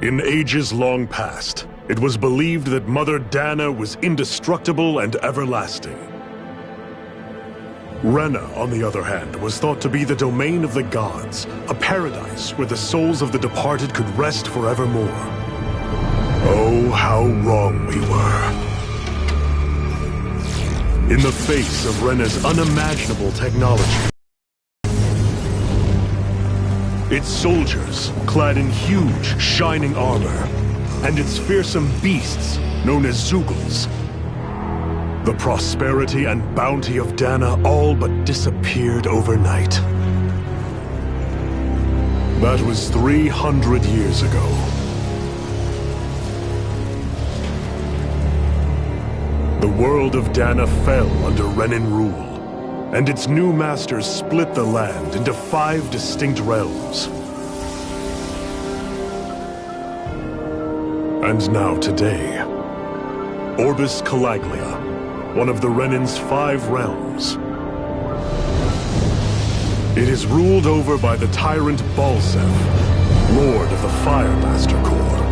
In ages long past, it was believed that Mother Dana was indestructible and everlasting. Renna, on the other hand, was thought to be the domain of the gods, a paradise where the souls of the departed could rest forevermore. Oh, how wrong we were. In the face of Renna's unimaginable technology, its soldiers, clad in huge, shining armor, and its fearsome beasts, known as Zeugles. The prosperity and bounty of Dana all but disappeared overnight. That was 300 years ago. The world of Dana fell under Renan rule, and its new masters split the land into 5 distinct realms. And now today, Orbis Calaglia, one of the Renan's 5 realms. It is ruled over by the tyrant Balseph, Lord of the Firemaster Corps.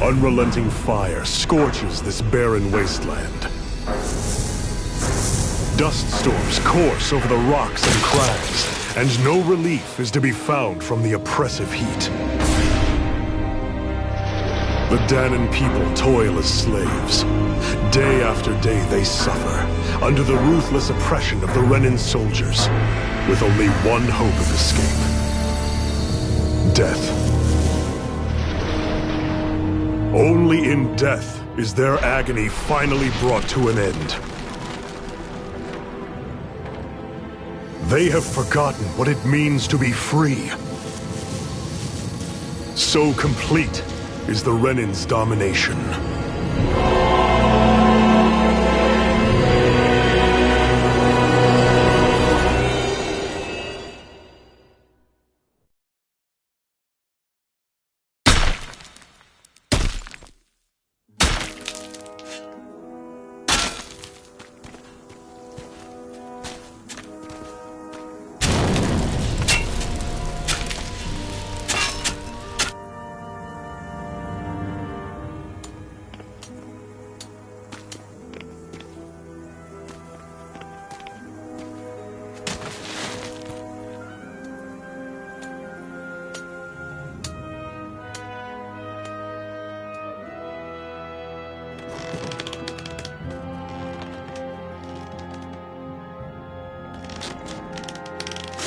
Unrelenting fire scorches this barren wasteland. Dust storms course over the rocks and crags, and no relief is to be found from the oppressive heat. The Danan people toil as slaves. Day after day they suffer, under the ruthless oppression of the Renan soldiers, with only one hope of escape. Death. Only in death is their agony finally brought to an end. They have forgotten what it means to be free. So complete is the Renan's domination.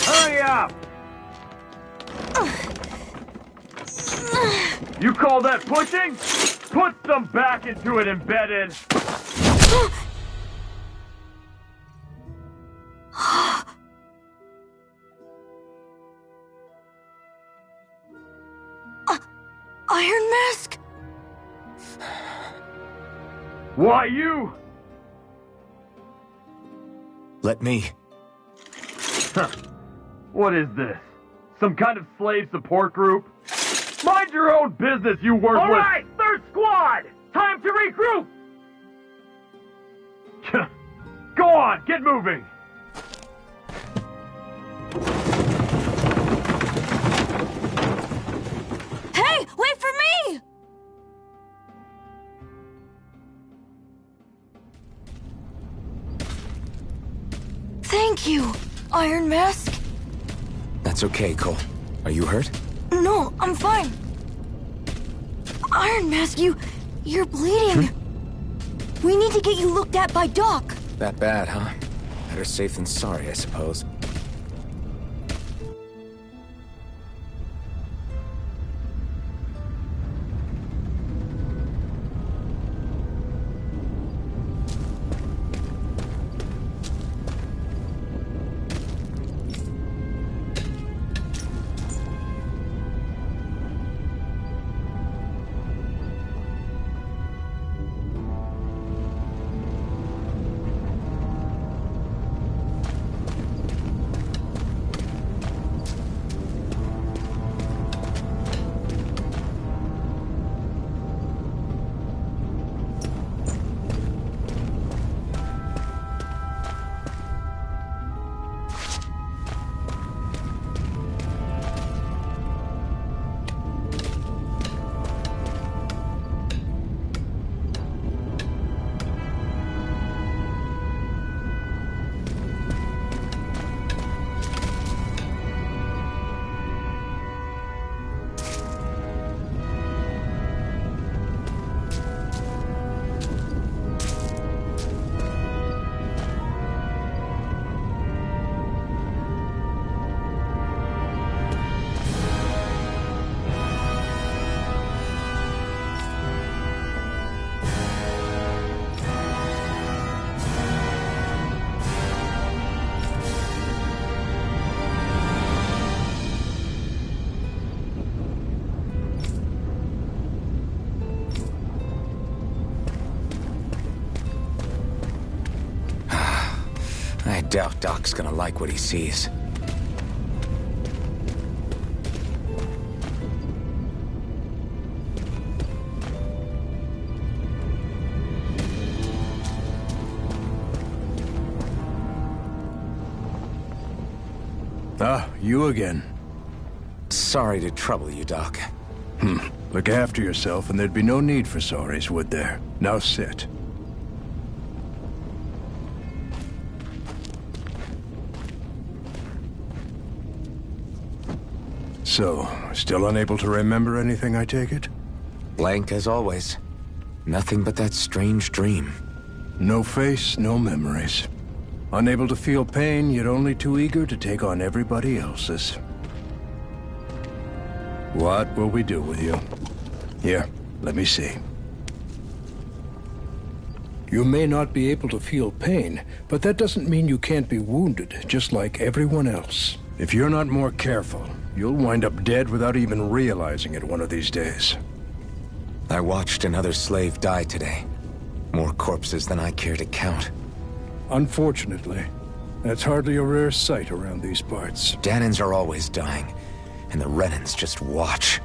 Hurry up! You call that pushing? Put some back into it, embedded! Iron Mask? Why you? Let me. Huh. What is this? Some kind of slave support group? Mind your own business, you worthless— All right, third squad! Time to regroup! Go on, get moving! Hey, wait for me! Thank you, Iron Mask. That's okay, Cole. Are you hurt? No, I'm fine. Iron Mask, you're bleeding. We need to get you looked at by Doc. That bad, huh? Better safe than sorry, I suppose. doubt Doc's gonna like what he sees. Ah, you again. Sorry to trouble you, Doc. Look after yourself and there'd be no need for sorries, would there? Now sit. So, still unable to remember anything, I take it? Blank as always. Nothing but that strange dream. No face, no memories. Unable to feel pain, yet only too eager to take on everybody else's. What will we do with you? Here, let me see. You may not be able to feel pain, but that doesn't mean you can't be wounded, just like everyone else. If you're not more careful, you'll wind up dead without even realizing it one of these days. I watched another slave die today. More corpses than I care to count. Unfortunately, that's hardly a rare sight around these parts. Dahnans are always dying, and the Renans just watch.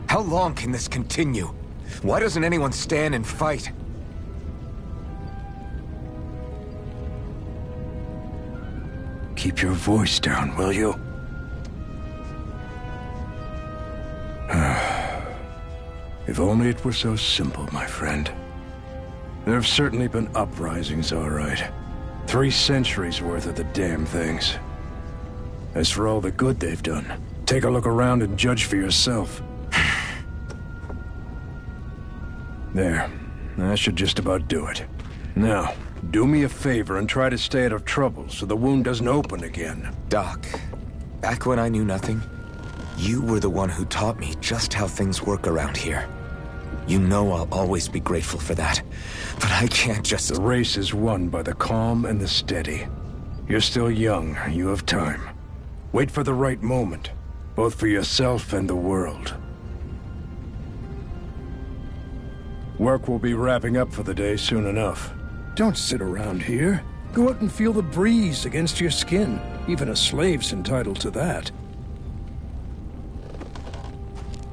How long can this continue? Why doesn't anyone stand and fight? Keep your voice down, will you? If only it were so simple, my friend. There have certainly been uprisings, all right. 3 centuries worth of the damn things. As for all the good they've done, take a look around and judge for yourself. There. That should just about do it. Now, do me a favor and try to stay out of trouble so the wound doesn't open again. Doc, back when I knew nothing, you were the one who taught me just how things work around here. You know I'll always be grateful for that, but I can't just... The race is won by the calm and the steady. You're still young, you have time. Wait for the right moment, both for yourself and the world. Work will be wrapping up for the day soon enough. Don't sit around here. Go out and feel the breeze against your skin. Even a slave's entitled to that.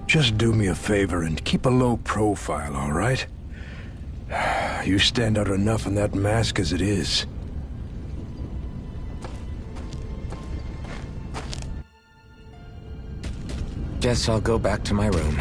Just do me a favor and keep a low profile, all right? You stand out enough in that mask as it is. Guess I'll go back to my room.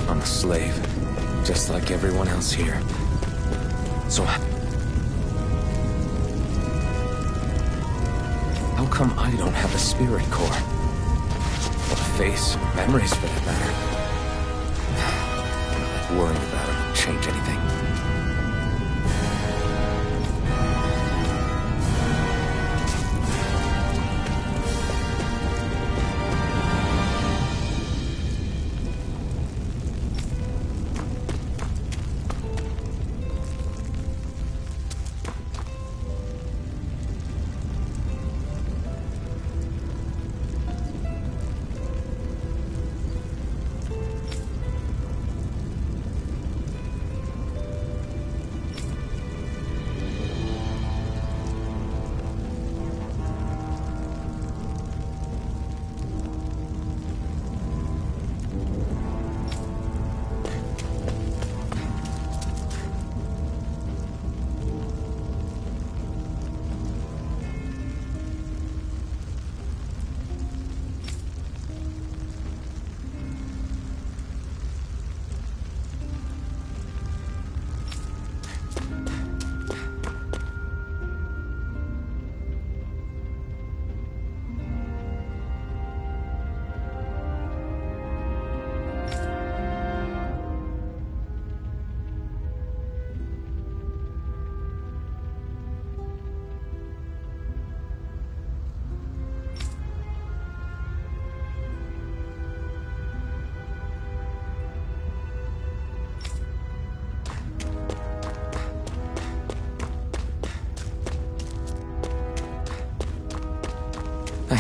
I'm a slave, just like everyone else here. So how come I don't have a spirit core? Or a face, or memories for that matter? Worrying about it won't change anything.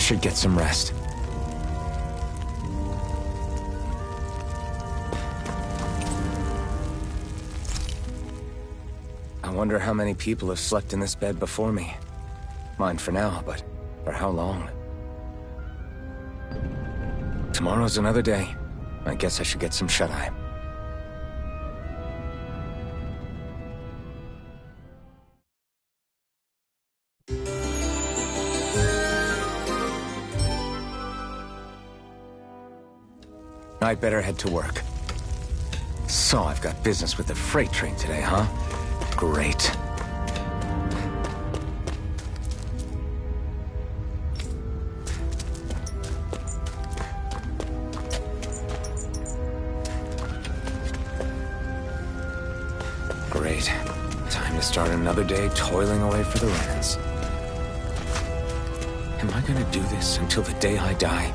should get some rest. I wonder how many people have slept in this bed before me. Mine for now, but for how long? Tomorrow's another day. I guess I should get some shut-eye. I'd better head to work. So I've got business with the freight train today, huh? Great. Great. Time to start another day toiling away for the Renans. Am I gonna do this until the day I die?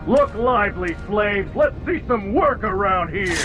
Look lively, slaves! Let's see some work around here!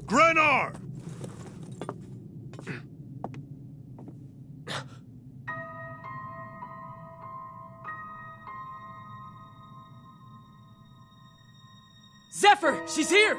Grenar! Zephyr! She's here!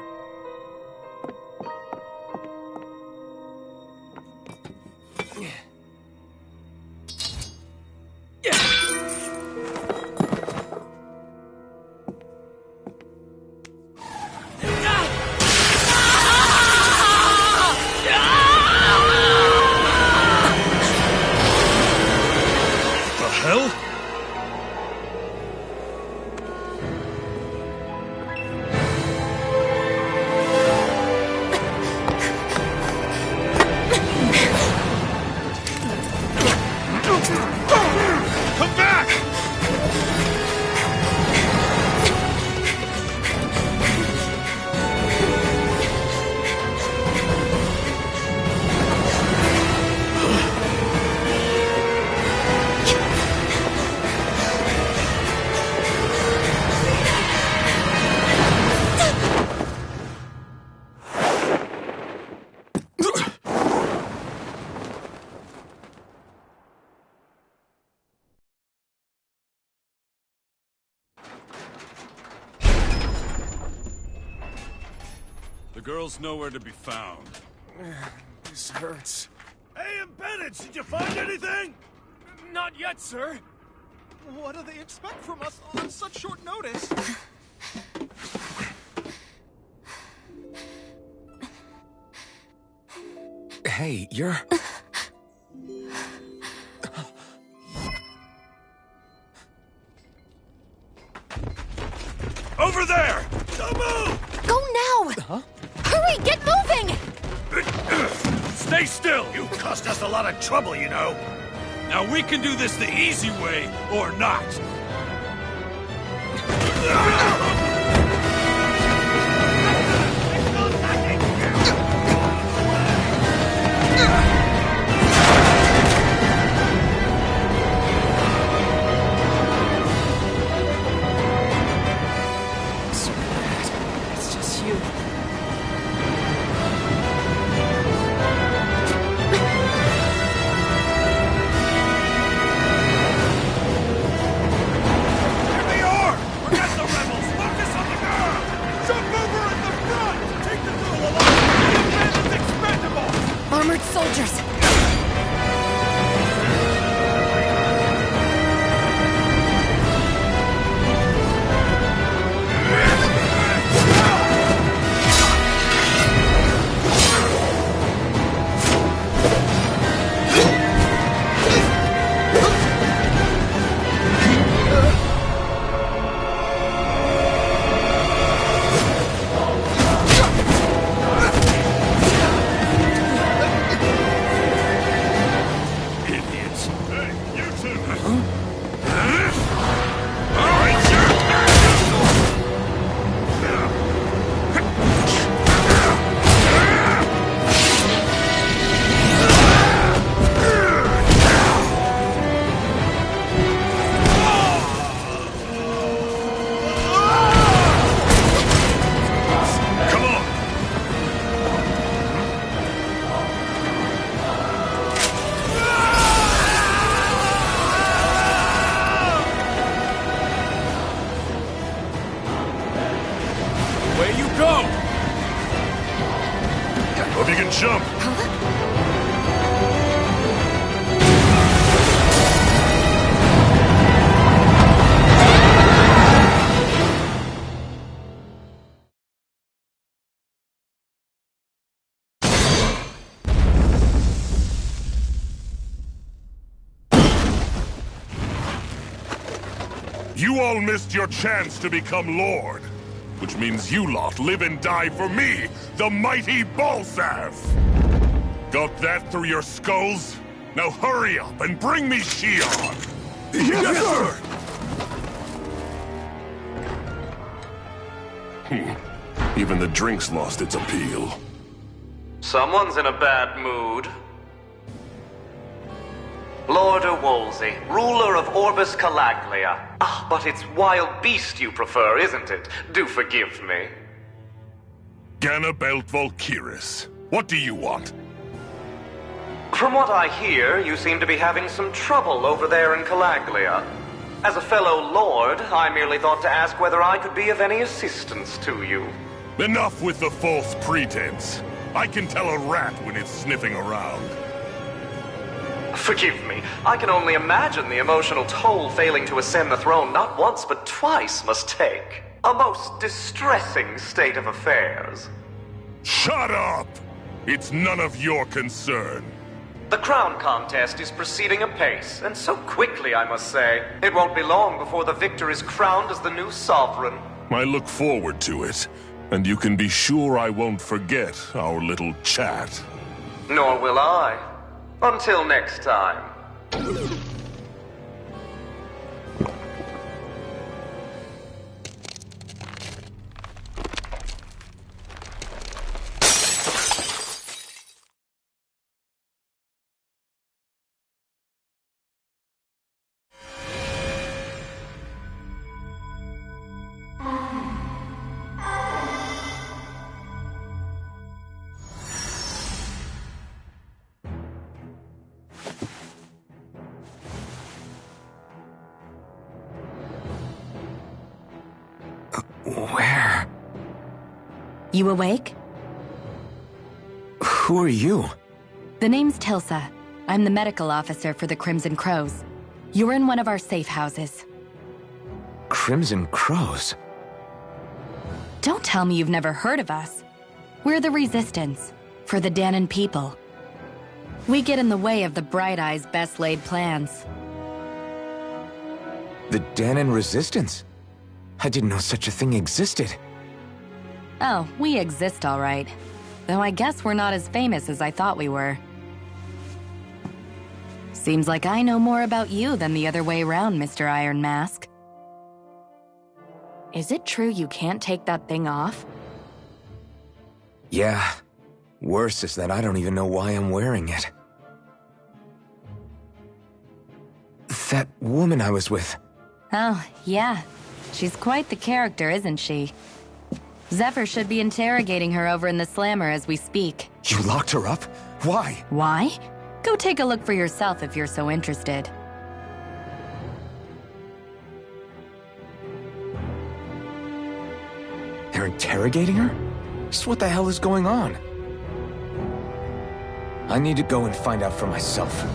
The girl's nowhere to be found. This hurts. Hey, Embedded, did you find anything? Not yet, sir. What do they expect from us on such short notice? Hey, you're... Over there! Don't move! Go now! Huh? Hurry, get moving! Stay still! You caused us a lot of trouble, you know. Now we can do this the easy way, or not. It's just you. Here they are! Forget the rebels! Hope you can jump. You all missed your chance to become Lord. Which means you lot live and die for me, the mighty Balsav! Got that through your skulls? Now hurry up and bring me Shion! Yes, sir! Even the drink's lost its appeal. Someone's in a bad mood. Lord Wolsey, ruler of Orbis Calaglia. Ah, but it's wild beast you prefer, isn't it? Do forgive me. Ganabelt Volkiris, what do you want? From what I hear, you seem to be having some trouble over there in Calaglia. As a fellow lord, I merely thought to ask whether I could be of any assistance to you. Enough with the false pretense. I can tell a rat when it's sniffing around. Forgive me, I can only imagine the emotional toll failing to ascend the throne not once but twice must take. A most distressing state of affairs. Shut up! It's none of your concern. The crown contest is proceeding apace, and so quickly, I must say. It won't be long before the victor is crowned as the new sovereign. I look forward to it, and you can be sure I won't forget our little chat. Nor will I. Until next time. Where? You awake? Who are you? The name's Tilsa. I'm the medical officer for the Crimson Crows. You're in one of our safe houses. Crimson Crows? Don't tell me you've never heard of us. We're the Resistance, for the Dahnan people. We get in the way of the Bright Eye's best-laid plans. The Dahnan Resistance? I didn't know such a thing existed. Oh, we exist all right. Though I guess we're not as famous as I thought we were. Seems like I know more about you than the other way around, Mr. Iron Mask. Is it true you can't take that thing off? Yeah. Worse is that I don't even know why I'm wearing it. That woman I was with. Oh, yeah. She's quite the character, isn't she? Zephyr should be interrogating her over in the Slammer as we speak. You locked her up? Why? Why? Go take a look for yourself if you're so interested. They're interrogating her? Just what the hell is going on? I need to go and find out for myself.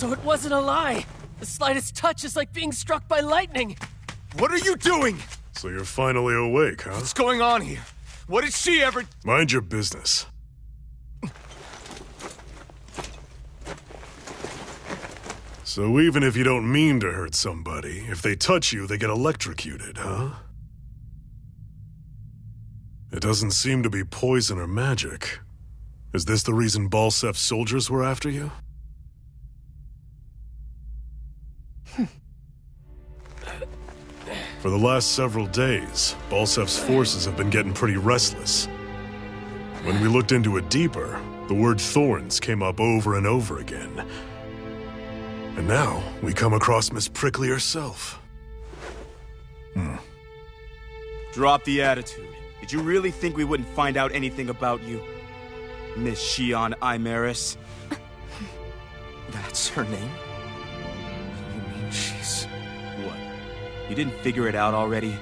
So it wasn't a lie. The slightest touch is like being struck by lightning. What are you doing? So you're finally awake, huh? What's going on here? What did she ever... Mind your business. So even if you don't mean to hurt somebody, if they touch you, they get electrocuted, huh? It doesn't seem to be poison or magic. Is this the reason Balsef's soldiers were after you? For the last several days, Balsef's forces have been getting pretty restless. When we looked into it deeper, the word thorns came up over and over again. And now, we come across Miss Prickly herself. Drop the attitude. Did you really think we wouldn't find out anything about you? Miss Shion Imaris? That's her name? You mean she's... What? You didn't figure it out already?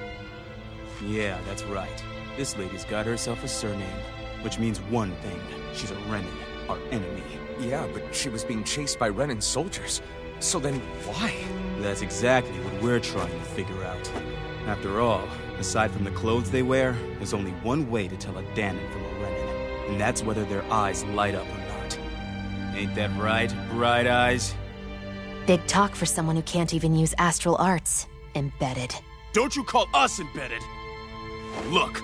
Yeah, that's right. This lady's got herself a surname, which means one thing. She's a Renan, our enemy. Yeah, but she was being chased by Renan soldiers. So then, why? That's exactly what we're trying to figure out. After all, aside from the clothes they wear, there's only one way to tell a Danon from a Renan, and that's whether their eyes light up or not. Ain't that right, Bright Eyes? Big talk for someone who can't even use astral arts. Embedded. Don't you call us embedded! Look,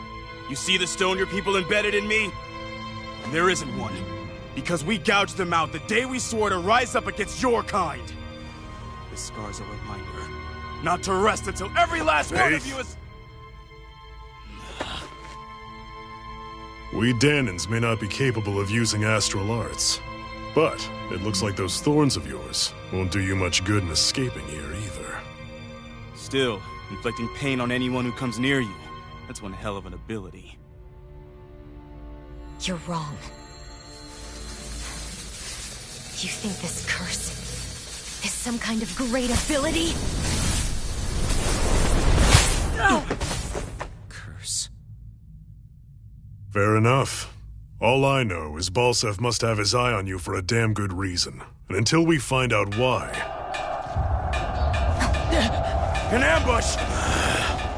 you see the stone your people embedded in me? There isn't one. Because we gouged them out the day we swore to rise up against your kind. This scar's a reminder, not to rest until every last one of you is... We Danons may not be capable of using astral arts, but it looks like those thorns of yours won't do you much good in escaping here either. Still, inflicting pain on anyone who comes near you, that's one hell of an ability. You're wrong. You think this curse is some kind of great ability? No! Curse. Fair enough. All I know is Balsef must have his eye on you for a damn good reason. And until we find out why... An ambush!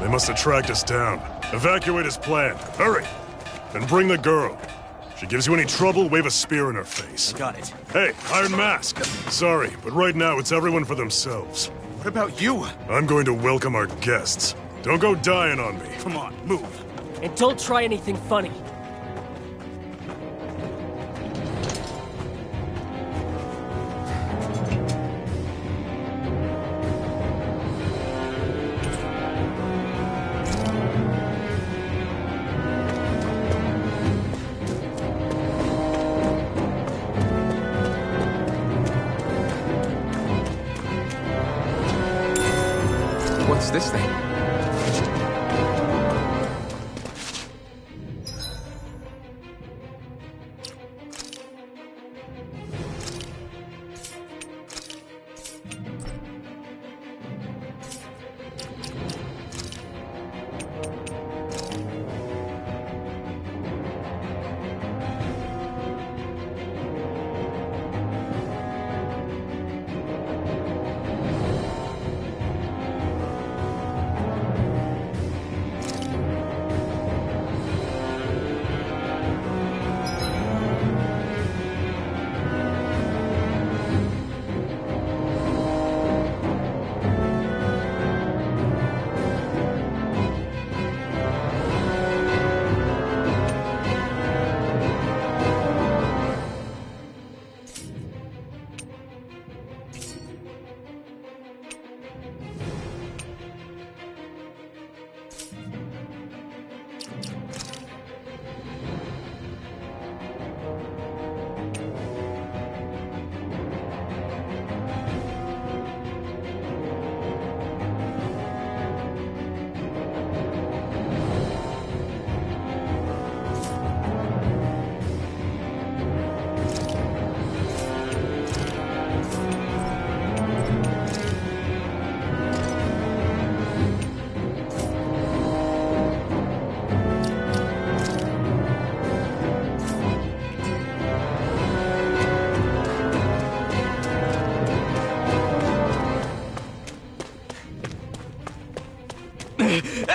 They must have tracked us down. Evacuate as planned. Hurry! And bring the girl. If she gives you any trouble, wave a spear in her face. Got it. Hey, Iron Mask. Sorry, but right now it's everyone for themselves. What about you? I'm going to welcome our guests. Don't go dying on me. Come on, move. And don't try anything funny. What's this thing?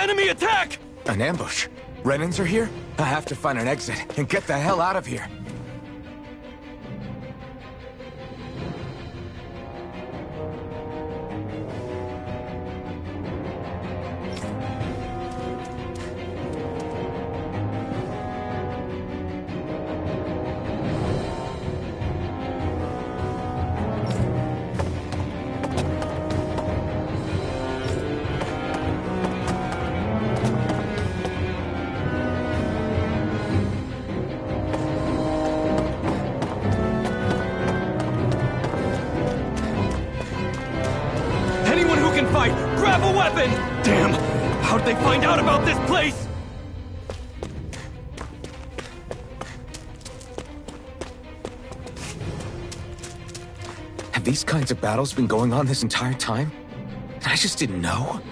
Enemy attack! An ambush? Renans are here? I have to find an exit and get the hell out of here. Grab a weapon! Damn! How'd they find out about this place? Have these kinds of battles been going on this entire time? And I just didn't know?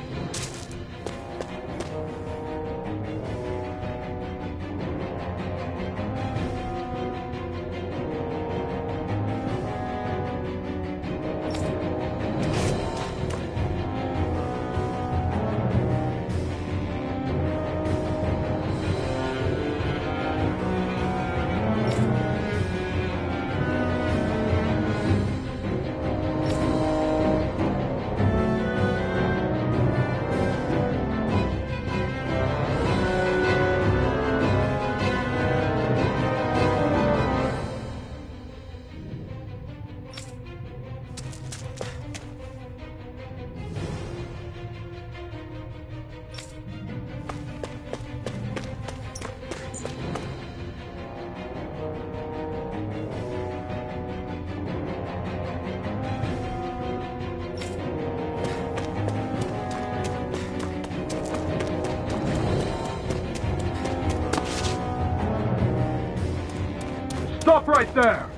Stop right there!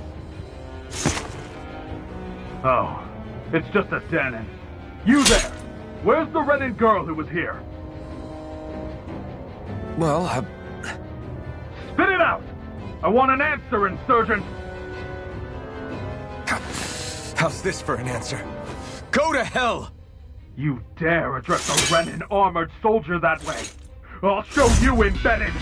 Oh, it's just a Danon. You there! Where's the Renan girl who was here? Well, Spit it out! I want an answer, Insurgent! How's this for an answer? Go to hell! You dare address a Renan armored soldier that way! I'll show you, Embedded!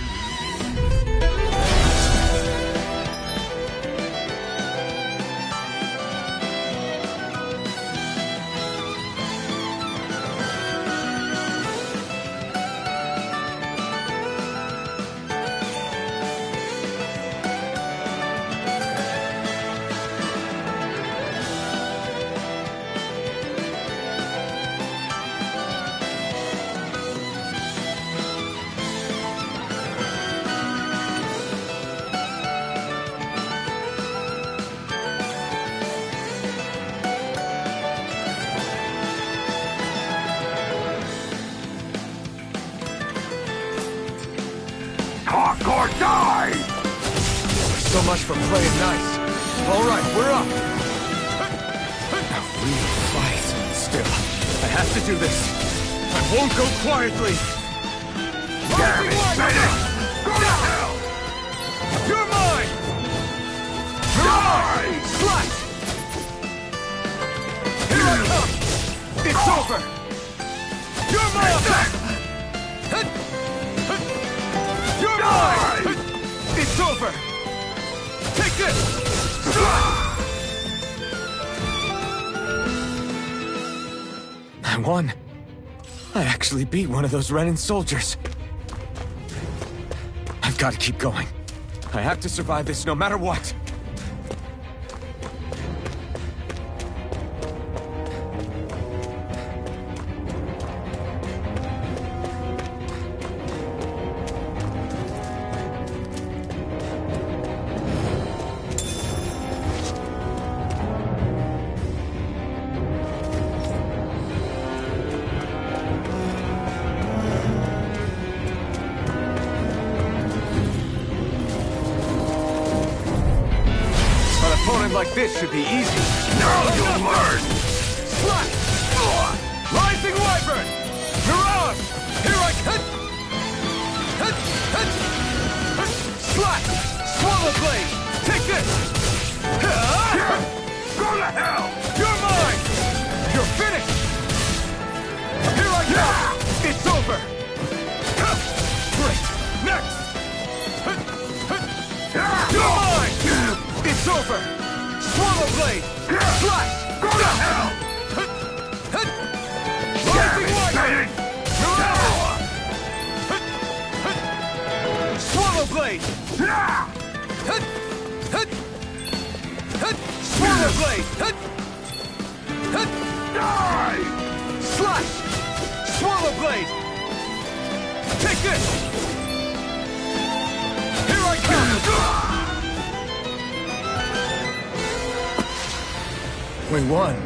Talk or die! So much for playing nice. All right, we're up. A real fight. Still, I have to do this. I won't go quietly. Damn it, Bennett! Go to hell! You're mine! Die! Slut! Here I come! It's over! You're mine! You're mine! It's over! Take this! I won. I actually beat one of those Renan soldiers. I've got to keep going. I have to survive this no matter what. Swallow blade! Die! Slash! Swallow blade! Take this! Here I come! We won.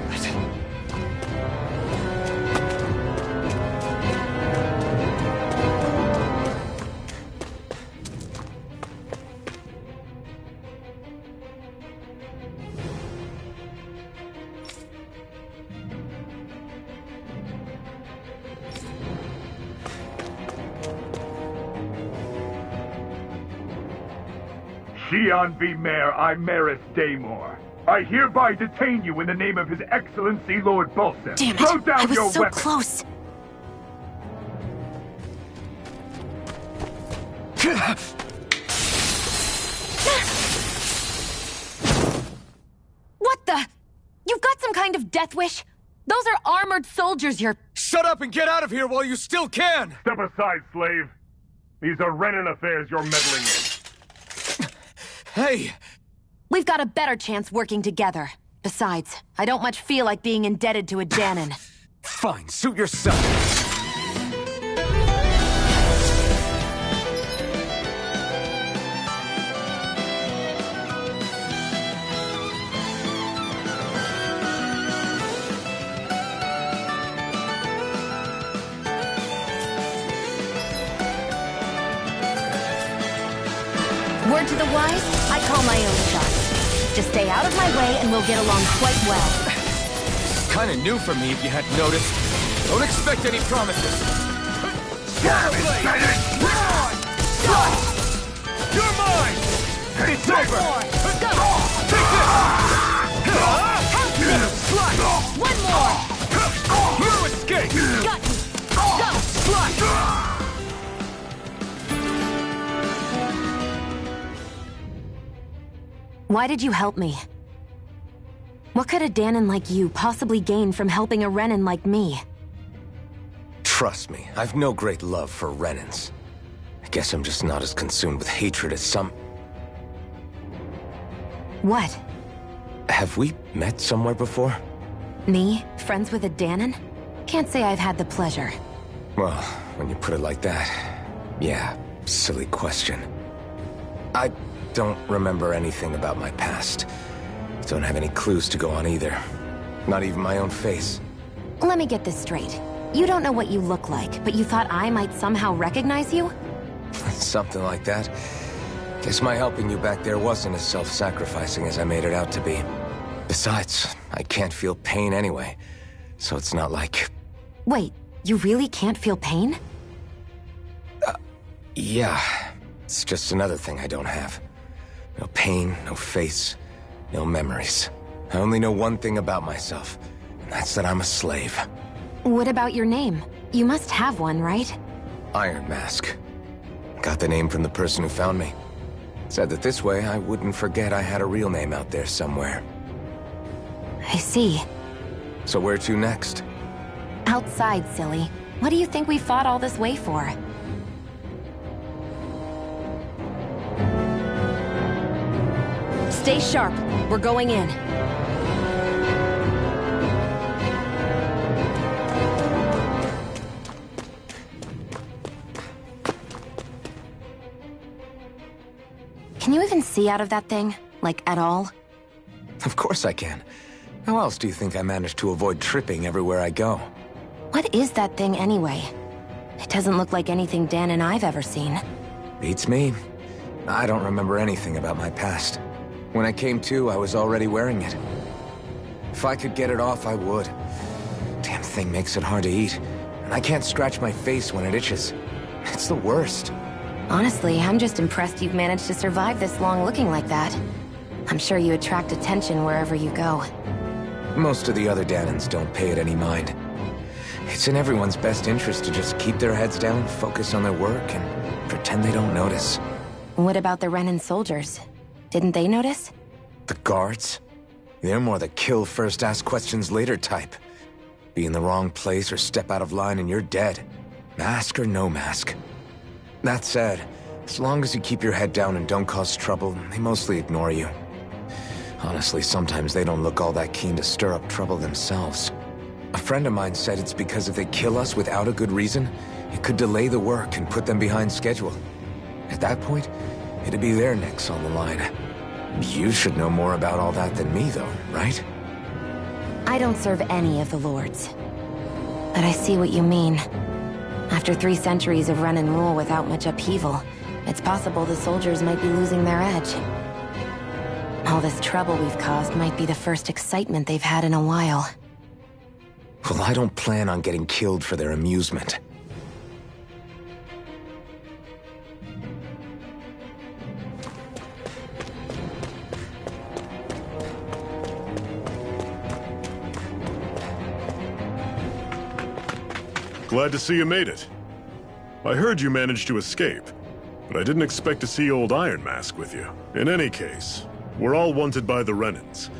Xi'an V. Mayor Imaris Daymore. I hereby detain you in the name of His Excellency Lord Bolseth. Damn it! Throw down I was your so weapon. close. What the? You've got some kind of death wish? Those are armored soldiers you're... Shut up and get out of here while you still can! Step aside, slave. These are Renan affairs you're meddling in. Hey! We've got a better chance working together. Besides, I don't much feel like being indebted to a Dahnan. Fine, suit yourself. Word to the wise, I call my own shots. Just stay out of my way and we'll get along quite well. Kinda new for me if you hadn't noticed. Don't expect any promises. Damn it, Bennett! You're mine! It's over! Go! Take this! Slash! One more! You escape! Got you! Go! Slash! Why did you help me? What could a Dahnan like you possibly gain from helping a Renan like me? Trust me, I've no great love for Renans. I guess I'm just not as consumed with hatred as some... What? Have we met somewhere before? Me? Friends with a Dahnan? Can't say I've had the pleasure. Well, when you put it like that, yeah, silly question. I don't remember anything about my past. Don't have any clues to go on either. Not even my own face. Let me get this straight. You don't know what you look like, but you thought I might somehow recognize you? Something like that. Guess my helping you back there wasn't as self-sacrificing as I made it out to be. Besides, I can't feel pain anyway, so it's not like... Wait, you really can't feel pain? Yeah. It's just another thing I don't have. No pain, no face, no memories. I only know one thing about myself, and that's that I'm a slave. What about your name? You must have one, right? Iron Mask. Got the name from the person who found me. Said that this way I wouldn't forget I had a real name out there somewhere. I see. So where to next? Outside, silly. What do you think we fought all this way for? Stay sharp. We're going in. Can you even see out of that thing? Like, at all? Of course I can. How else do you think I managed to avoid tripping everywhere I go? What is that thing anyway? It doesn't look like anything Dan and I've ever seen. Beats me. I don't remember anything about my past. When I came to, I was already wearing it. If I could get it off, I would. Damn thing makes it hard to eat, and I can't scratch my face when it itches. It's the worst. Honestly, I'm just impressed you've managed to survive this long looking like that. I'm sure you attract attention wherever you go. Most of the other Dahnans don't pay it any mind. It's in everyone's best interest to just keep their heads down, focus on their work, and pretend they don't notice. What about the Renan soldiers? Didn't they notice? The guards? They're more the kill first, ask questions later type. Be in the wrong place or step out of line and you're dead. Mask or no mask. That said, as long as you keep your head down and don't cause trouble, they mostly ignore you. Honestly, sometimes they don't look all that keen to stir up trouble themselves. A friend of mine said it's because if they kill us without a good reason, it could delay the work and put them behind schedule. At that point, it'd be their necks on the line. You should know more about all that than me, though, right? I don't serve any of the lords. But I see what you mean. After 3 centuries of run and rule without much upheaval, it's possible the soldiers might be losing their edge. All this trouble we've caused might be the first excitement they've had in a while. Well, I don't plan on getting killed for their amusement. Glad to see you made it. I heard you managed to escape, but I didn't expect to see old Iron Mask with you. In any case, we're all wanted by the Renans.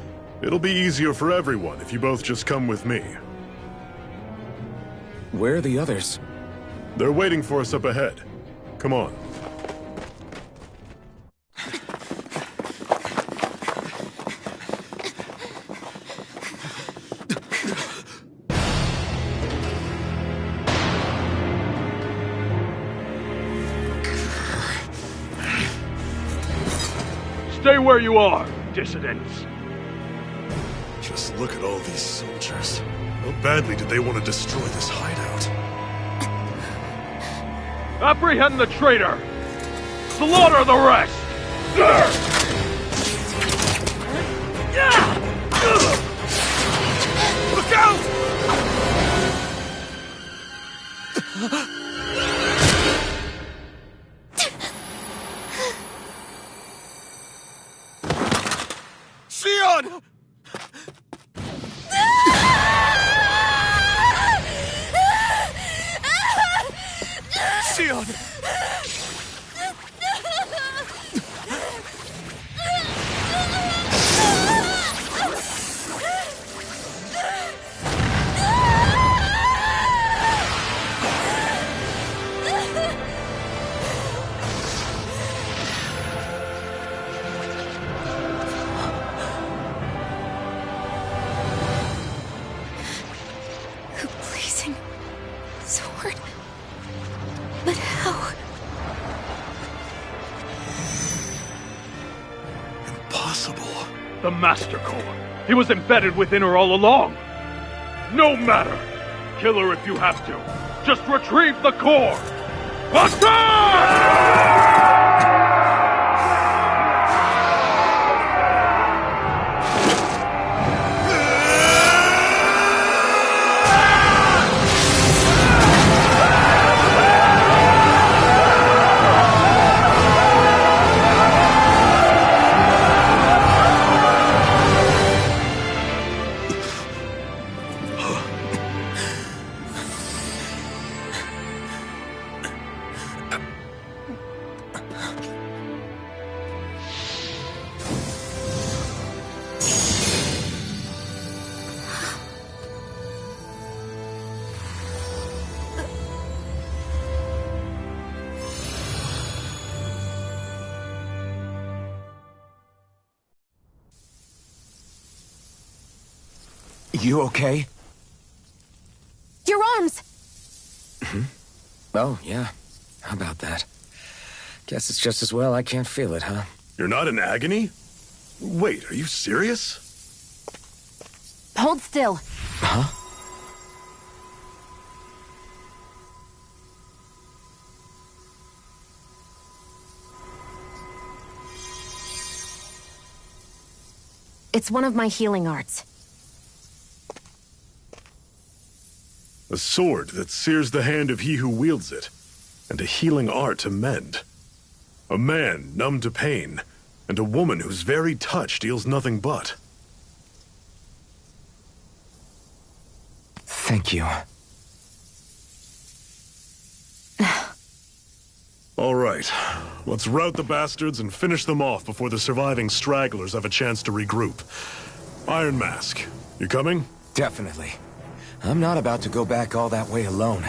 It'll be easier for everyone if you both just come with me. Where are the others? They're waiting for us up ahead. Come on. Stay where you are, dissidents. Just look at all these soldiers. How badly did they want to destroy this hideout? Apprehend the traitor! Slaughter the rest! Look out! Sion! Sion! Blazing sword. But how? Impossible. The Master Core. He was embedded within her all along. No matter. Kill her if you have to. Just retrieve the core. Attack! You okay? Your arms! Oh, yeah. How about that? Guess it's just as well I can't feel it, huh? You're not in agony? Wait, are you serious? Hold still. Huh? It's one of my healing arts. A sword that sears the hand of he who wields it, and a healing art to mend. A man numb to pain, and a woman whose very touch deals nothing but. Thank you. All right, let's rout the bastards and finish them off before the surviving stragglers have a chance to regroup. Iron Mask, you coming? Definitely. I'm not about to go back all that way alone.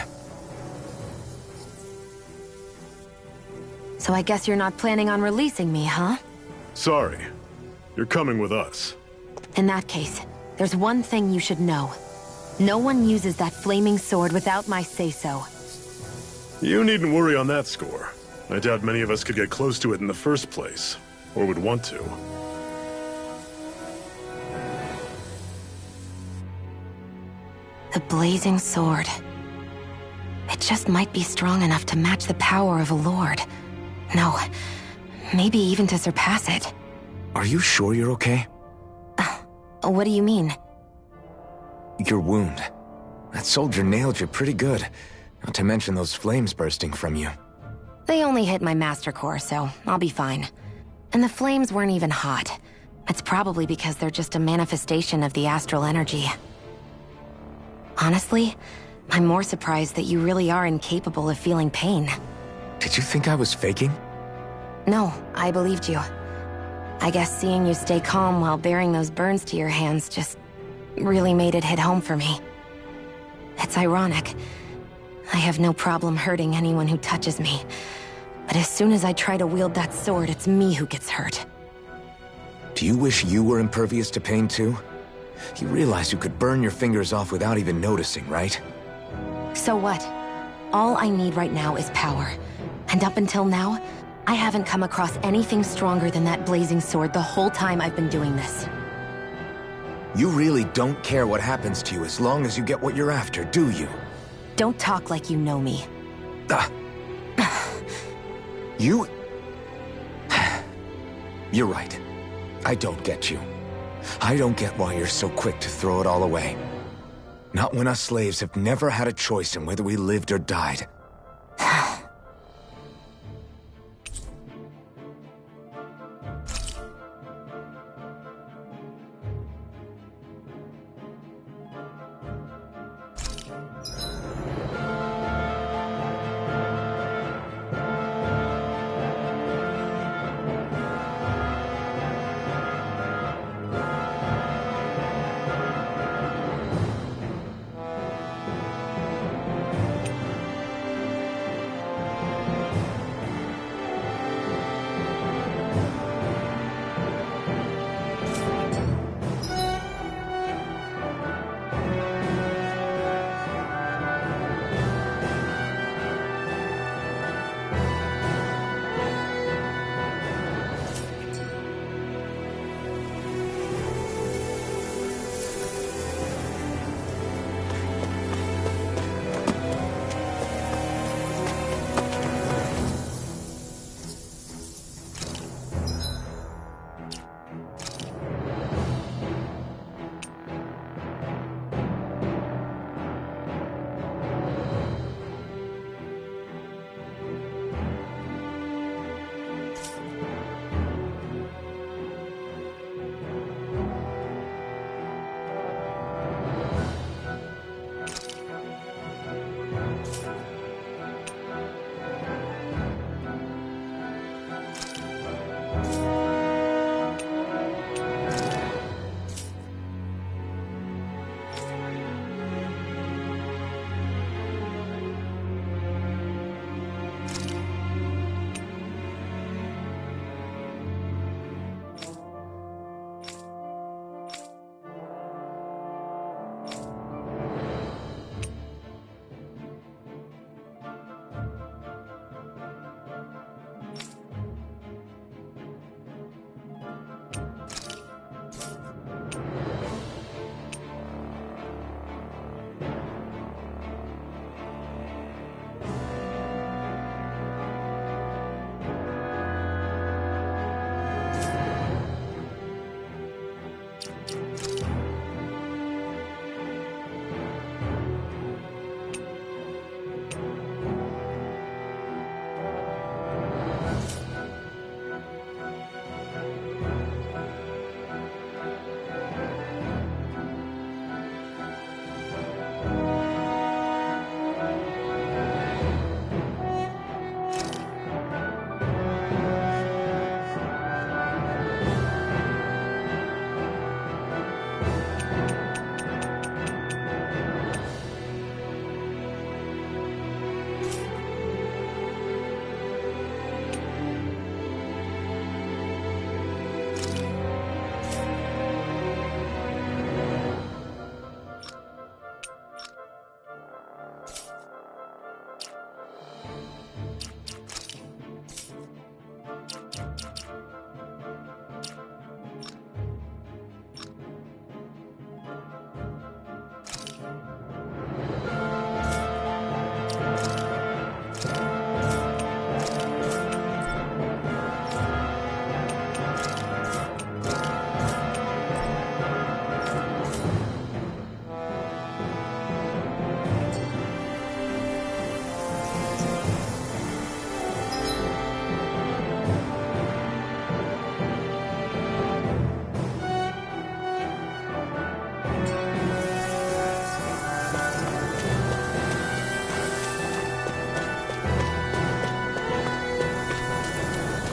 So I guess you're not planning on releasing me, huh? Sorry. You're coming with us. In that case, there's one thing you should know. No one uses that flaming sword without my say-so. You needn't worry on that score. I doubt many of us could get close to it in the first place, or would want to. The blazing sword. It just might be strong enough to match the power of a lord. No, maybe even to surpass it. Are you sure you're okay? What do you mean? Your wound. That soldier nailed you pretty good. Not to mention those flames bursting from you. They only hit my master core, so I'll be fine. And the flames weren't even hot. It's probably because they're just a manifestation of the astral energy. Honestly, I'm more surprised that you really are incapable of feeling pain. Did you think I was faking? No, I believed you. I guess seeing you stay calm while bearing those burns to your hands just really made it hit home for me. It's ironic. I have no problem hurting anyone who touches me. But as soon as I try to wield that sword, it's me who gets hurt. Do you wish you were impervious to pain too? You realize you could burn your fingers off without even noticing, right? So what? All I need right now is power. And up until now, I haven't come across anything stronger than that blazing sword the whole time I've been doing this. You really don't care what happens to you as long as you get what you're after, do you? Don't talk like you know me. You... You're right. I don't get you. I don't get why you're so quick to throw it all away. Not when us slaves have never had a choice in whether we lived or died.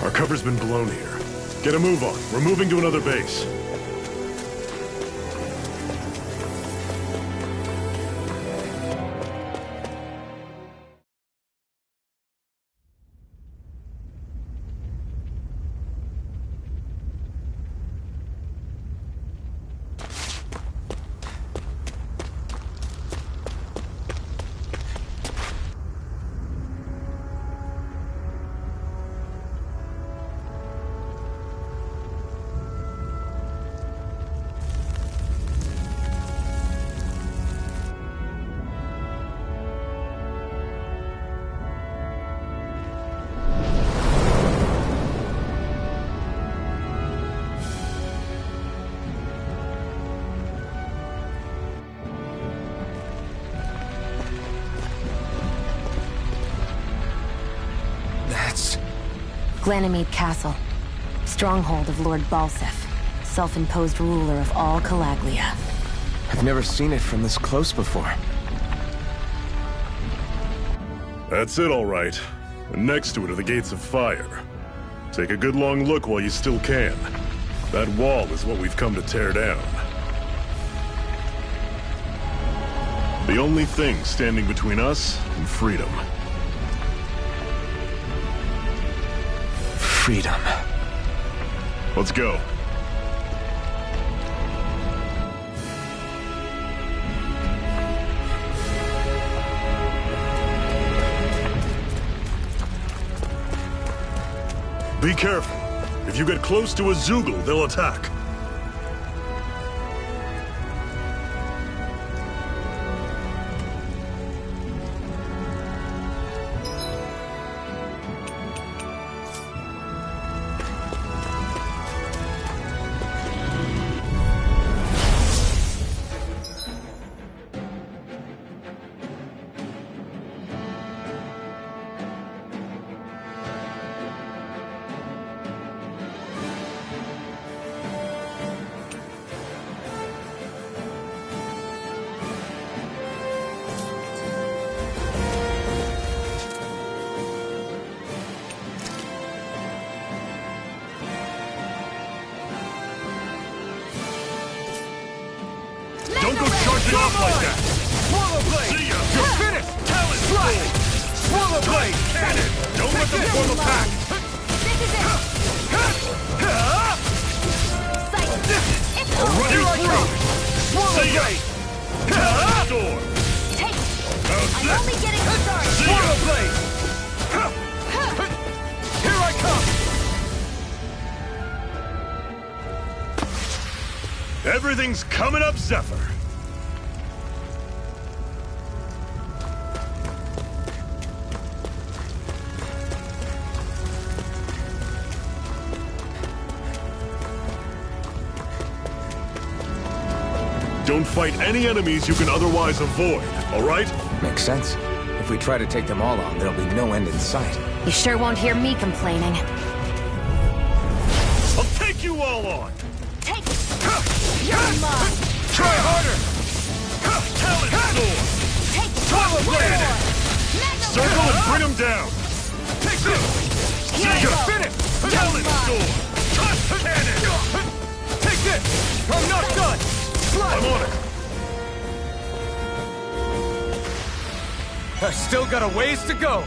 Our cover's been blown here. Get a move on. We're moving to another base. Glanimede Castle, stronghold of Lord Balseph, self-imposed ruler of all Calaglia. I've never seen it from this close before. That's it, all right. And next to it are the Gates of Fire. Take a good long look while you still can. That wall is what we've come to tear down. The only thing standing between us and freedom. Freedom. Let's go. Be careful. If you get close to a Zeugle, they'll attack. Don't go charging off like that! Swallow Blade! See ya! You're finished! Talent Strike! Swallow Blade! Cannon! Don't let them form a pack! This is it! Sight! It's Already Here I through! come! Swallow See ya! Blade! Storm! Take it! How's I'm this? only getting started! See ya! Swallow Blade! Here I come! Everything's coming up, Zephyr! Don't fight any enemies you can otherwise avoid, all right? Makes sense. If we try to take them all on, there'll be no end in sight. You sure won't hear me complaining. I'll take you all on! Take it! You're mine! Try harder! Talent Sword! Take it! Swallow Blade! Circle and bring them down! Take this! See ya! Finish! Talent Sword! Cannon! Take this! I'm not done! I'm on it! I've still got a ways to go!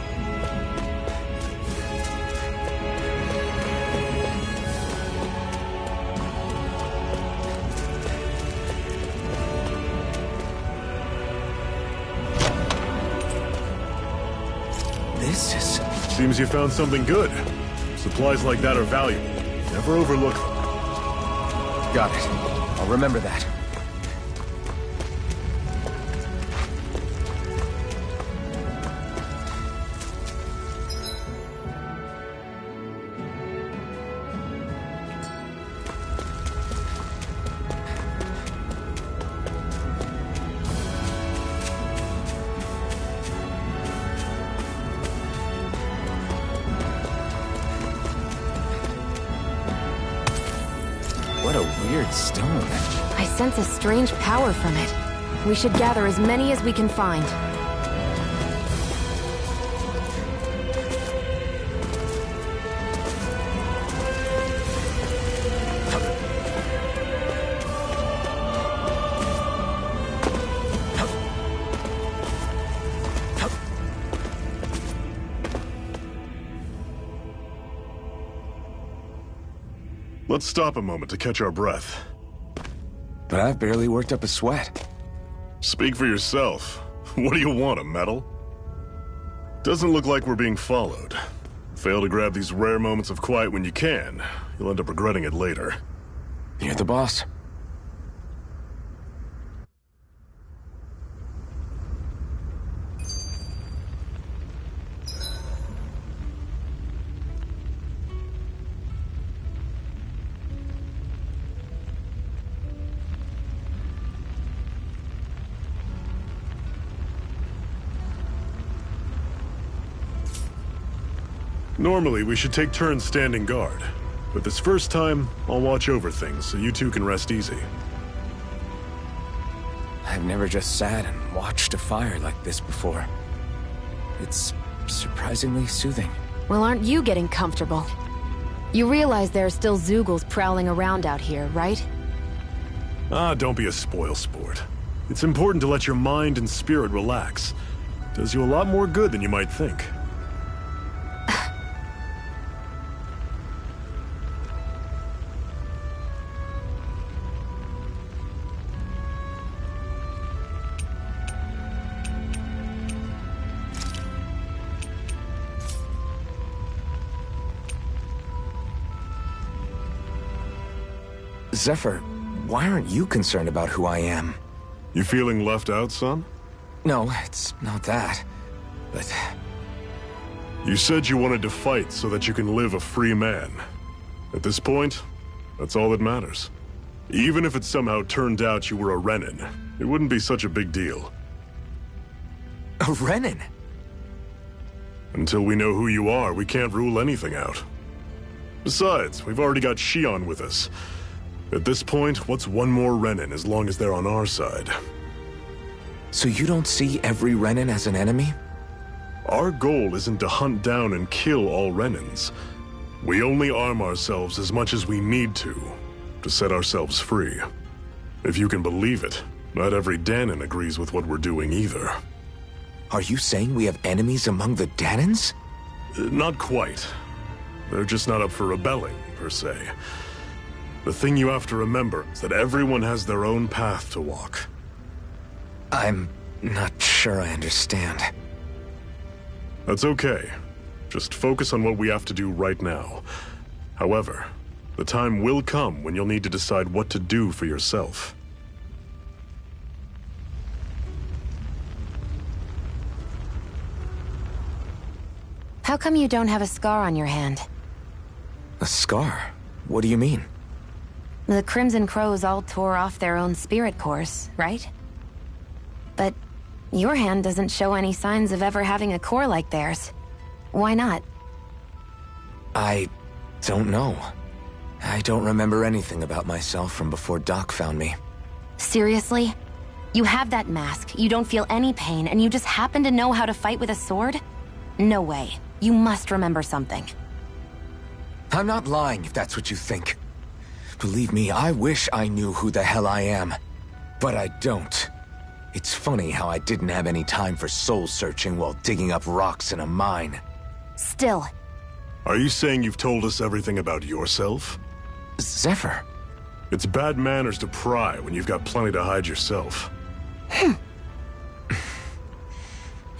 This is... Seems you found something good. Supplies like that are valuable. Never overlook them. Got it. I'll remember that. weird stone. I sense a strange power from it. We should gather as many as we can find. Let's stop a moment to catch our breath. But I've barely worked up a sweat. Speak for yourself. What do you want, a medal? Doesn't look like we're being followed. Fail to grab these rare moments of quiet when you can. You'll end up regretting it later. You're the boss. Normally, we should take turns standing guard. But this first time, I'll watch over things so you two can rest easy. I've never just sat and watched a fire like this before. It's surprisingly soothing. Well, aren't you getting comfortable? You realize there are still Zeugles prowling around out here, right? Don't be a spoil sport. It's important to let your mind and spirit relax. Does you a lot more good than you might think. Zephyr, why aren't you concerned about who I am? You feeling left out, son? No, it's not that. But... You said you wanted to fight so that you can live a free man. At this point, that's all that matters. Even if it somehow turned out you were a Renin, it wouldn't be such a big deal. A Renin? Until we know who you are, we can't rule anything out. Besides, we've already got Shion with us. At this point, what's one more Renin as long as they're on our side? So you don't see every Renin as an enemy? Our goal isn't to hunt down and kill all Renins. We only arm ourselves as much as we need to set ourselves free. If you can believe it, not every Dahnan agrees with what we're doing either. Are you saying we have enemies among the Dahnans? Not quite. They're just not up for rebelling, per se. The thing you have to remember is that everyone has their own path to walk. I'm not sure I understand. That's okay. Just focus on what we have to do right now. However, the time will come when you'll need to decide what to do for yourself. How come you don't have a scar on your hand? A scar? What do you mean? The Crimson Crows all tore off their own spirit cores, right? But your hand doesn't show any signs of ever having a core like theirs. Why not? I don't know. I don't remember anything about myself from before Doc found me. Seriously? You have that mask, you don't feel any pain, and you just happen to know how to fight with a sword? No way. You must remember something. I'm not lying if that's what you think. Believe me, I wish I knew who the hell I am. But I don't. It's funny how I didn't have any time for soul-searching while digging up rocks in a mine. Still. Are you saying you've told us everything about yourself? Zephyr. It's bad manners to pry when you've got plenty to hide yourself.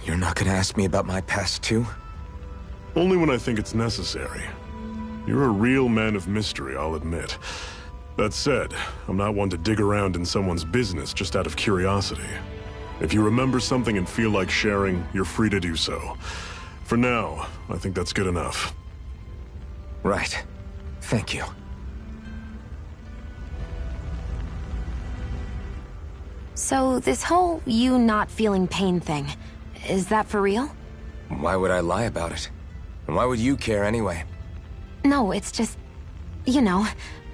You're not gonna ask me about my past too? Only when I think it's necessary. You're a real man of mystery, I'll admit. That said, I'm not one to dig around in someone's business just out of curiosity. If you remember something and feel like sharing, you're free to do so. For now, I think that's good enough. Right. Thank you. So, this whole you not feeling pain thing, is that for real? Why would I lie about it? And why would you care anyway? No, it's just... You know,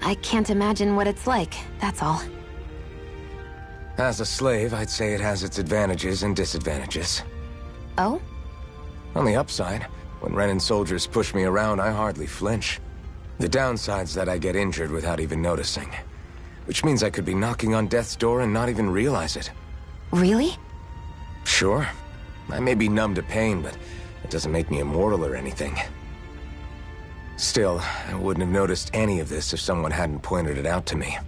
I can't imagine what it's like, that's all. As a slave, I'd say it has its advantages and disadvantages. Oh? On the upside, when Renan soldiers push me around, I hardly flinch. The downside's that I get injured without even noticing. Which means I could be knocking on death's door and not even realize it. Really? Sure. I may be numb to pain, but it doesn't make me immortal or anything. Still, I wouldn't have noticed any of this if someone hadn't pointed it out to me.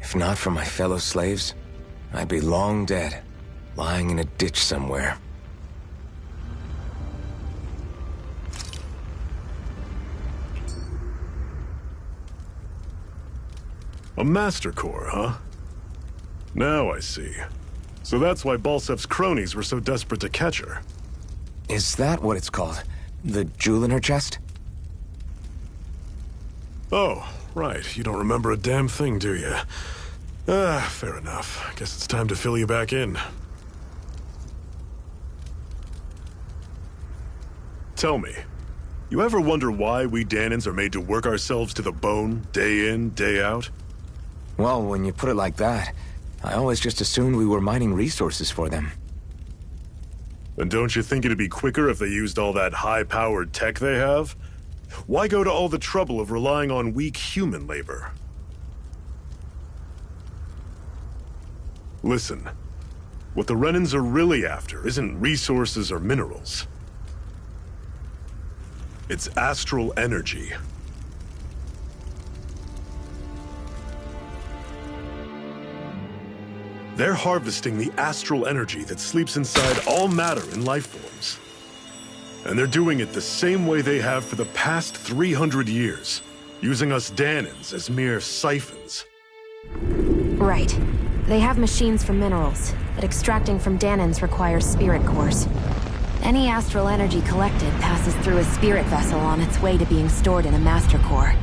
If not for my fellow slaves, I'd be long dead, lying in a ditch somewhere. A Master Core, huh? Now I see. So that's why Balsef's cronies were so desperate to catch her. Is that what it's called? The jewel in her chest? Oh, right. You don't remember a damn thing, do you? Fair enough. Guess it's time to fill you back in. Tell me, you ever wonder why we Dahnans are made to work ourselves to the bone, day in, day out? Well, when you put it like that, I always just assumed we were mining resources for them. And don't you think it'd be quicker if they used all that high-powered tech they have? Why go to all the trouble of relying on weak human labor? Listen, what the Renans are really after isn't resources or minerals. It's astral energy. They're harvesting the astral energy that sleeps inside all matter in life forms. And they're doing it the same way they have for the past 300 years, using us Dahnans as mere siphons. Right. They have machines for minerals, but extracting from Dahnans requires spirit cores. Any astral energy collected passes through a spirit vessel on its way to being stored in a master core.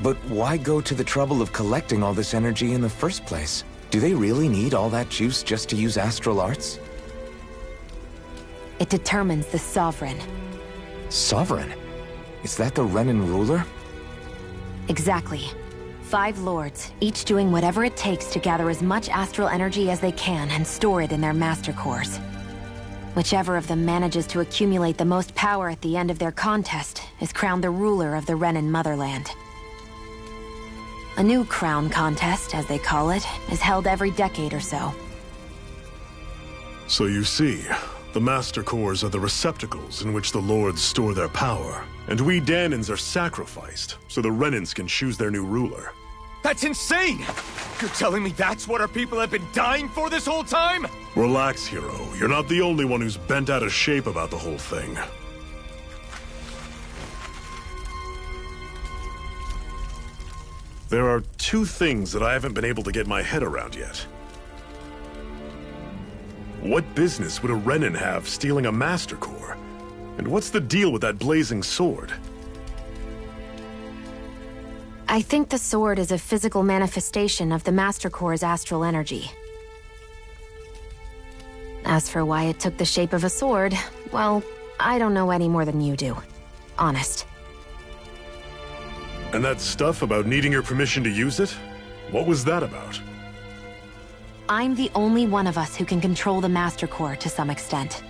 But why go to the trouble of collecting all this energy in the first place? Do they really need all that juice just to use astral arts? It determines the Sovereign. Sovereign? Is that the Renan ruler? Exactly. 5 lords, each doing whatever it takes to gather as much astral energy as they can and store it in their master cores. Whichever of them manages to accumulate the most power at the end of their contest is crowned the ruler of the Renan motherland. A new crown contest, as they call it, is held every decade or so. So you see, the Master Cores are the receptacles in which the Lords store their power. And we Dahnans are sacrificed, so the Renans can choose their new ruler. That's insane! You're telling me that's what our people have been dying for this whole time? Relax, hero. You're not the only one who's bent out of shape about the whole thing. There are 2 things that I haven't been able to get my head around yet. What business would a Renan have stealing a Master Core? And what's the deal with that blazing sword? I think the sword is a physical manifestation of the Master Core's astral energy. As for why it took the shape of a sword, well, I don't know any more than you do. Honest. And that stuff about needing your permission to use it? What was that about? I'm the only one of us who can control the Master Core to some extent.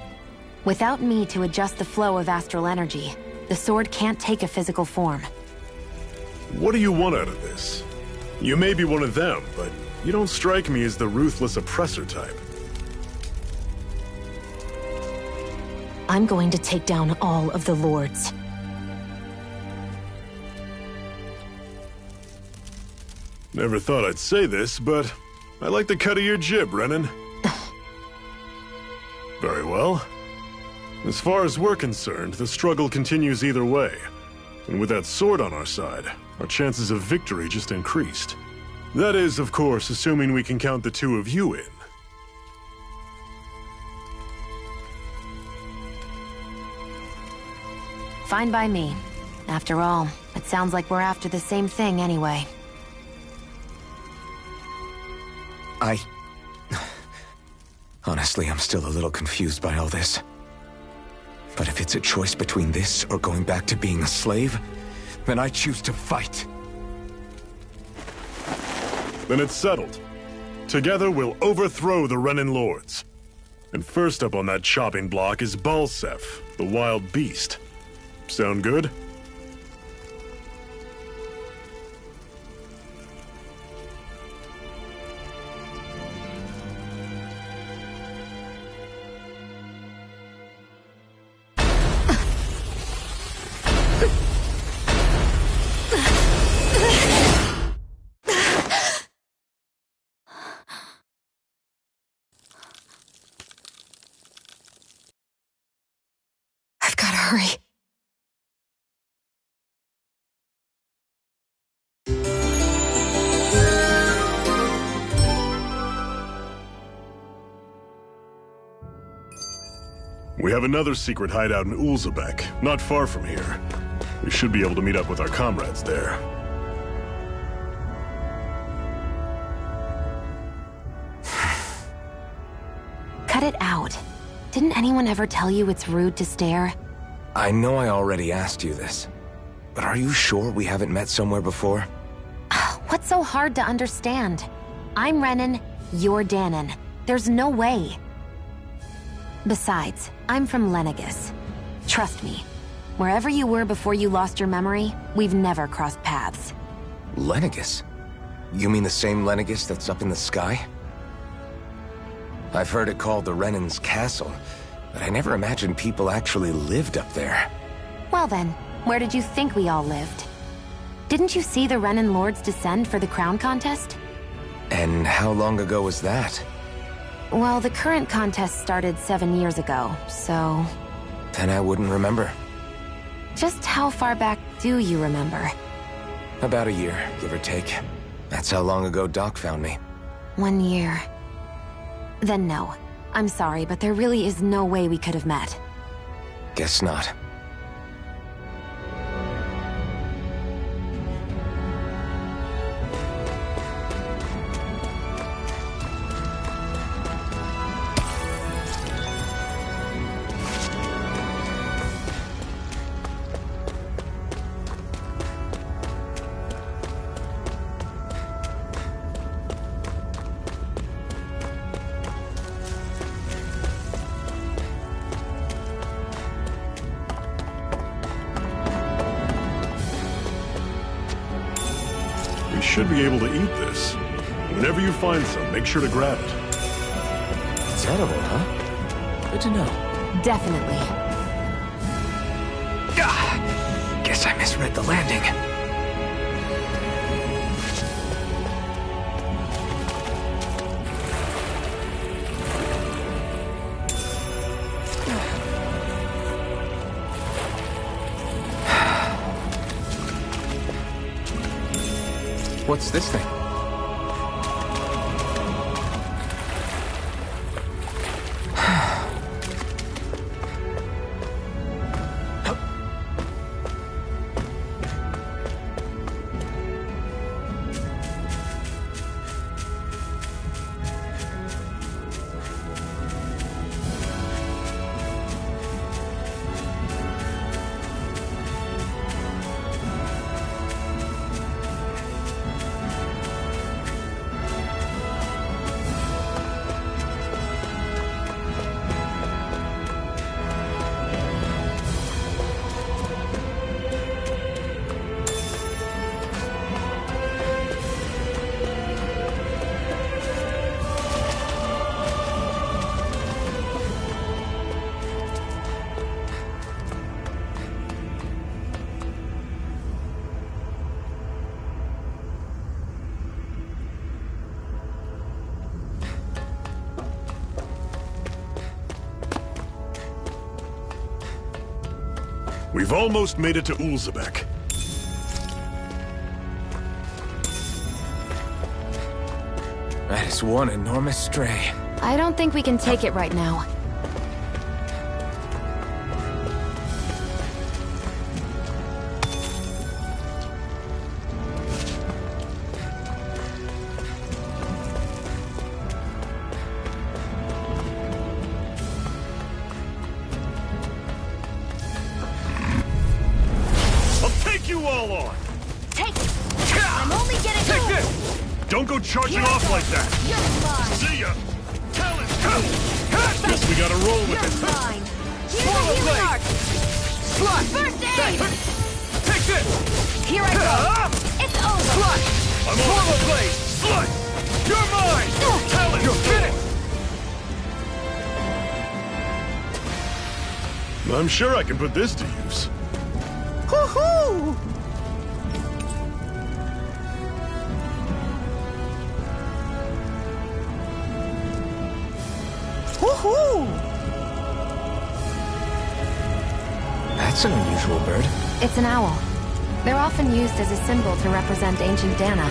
Without me to adjust the flow of astral energy, the sword can't take a physical form. What do you want out of this? You may be one of them, but you don't strike me as the ruthless oppressor type. I'm going to take down all of the Lords. Never thought I'd say this, but I like the cut of your jib, Renan. Very well. As far as we're concerned, the struggle continues either way. And with that sword on our side, our chances of victory just increased. That is, of course, assuming we can count the 2 of you in. Fine by me. After all, it sounds like we're after the same thing anyway. Honestly, I'm still a little confused by all this. But if it's a choice between this or going back to being a slave, then I choose to fight. Then it's settled. Together we'll overthrow the Renan Lords. And first up on that chopping block is Balseph, the wild beast. Sound good? Hurry. We have another secret hideout in Ulzebek, not far from here. We should be able to meet up with our comrades there. Cut it out. Didn't anyone ever tell you it's rude to stare? I know I already asked you this, but are you sure we haven't met somewhere before? What's so hard to understand? I'm Renan, you're Danon. There's no way. Besides, I'm from Lenegis. Trust me, wherever you were before you lost your memory, we've never crossed paths. Lenegis? You mean the same Lenegis that's up in the sky? I've heard it called the Renan's Castle, but I never imagined people actually lived up there. Well then, where did you think we all lived? Didn't you see the Renan Lords descend for the crown contest? And how long ago was that? Well, the current contest started 7 years ago, so... Then I wouldn't remember. Just how far back do you remember? About a year, give or take. That's how long ago Doc found me. 1 year. Then no. I'm sorry, but there really is no way we could have met. Guess not. Should be able to eat this. Whenever you find some, make sure to grab it. It's edible, huh? Good to know. Definitely. Guess I misread the landing. What's this thing? We've almost made it to Ulzebek. That is one enormous stray. I don't think we can take it right now. charging off like that? You're mine. See ya! Talon, come! Guess we gotta roll with it. Mine. Here's a healing arc. Slash! First aid. Take this! Here I go. It's over. Slash! I'm on Swallow it. blade! Slice! You're mine! Talon, You're finished! I'm sure I can put this to use. Hoo-hoo! Woohoo! That's an unusual bird. It's an owl. They're often used as a symbol to represent ancient Dana.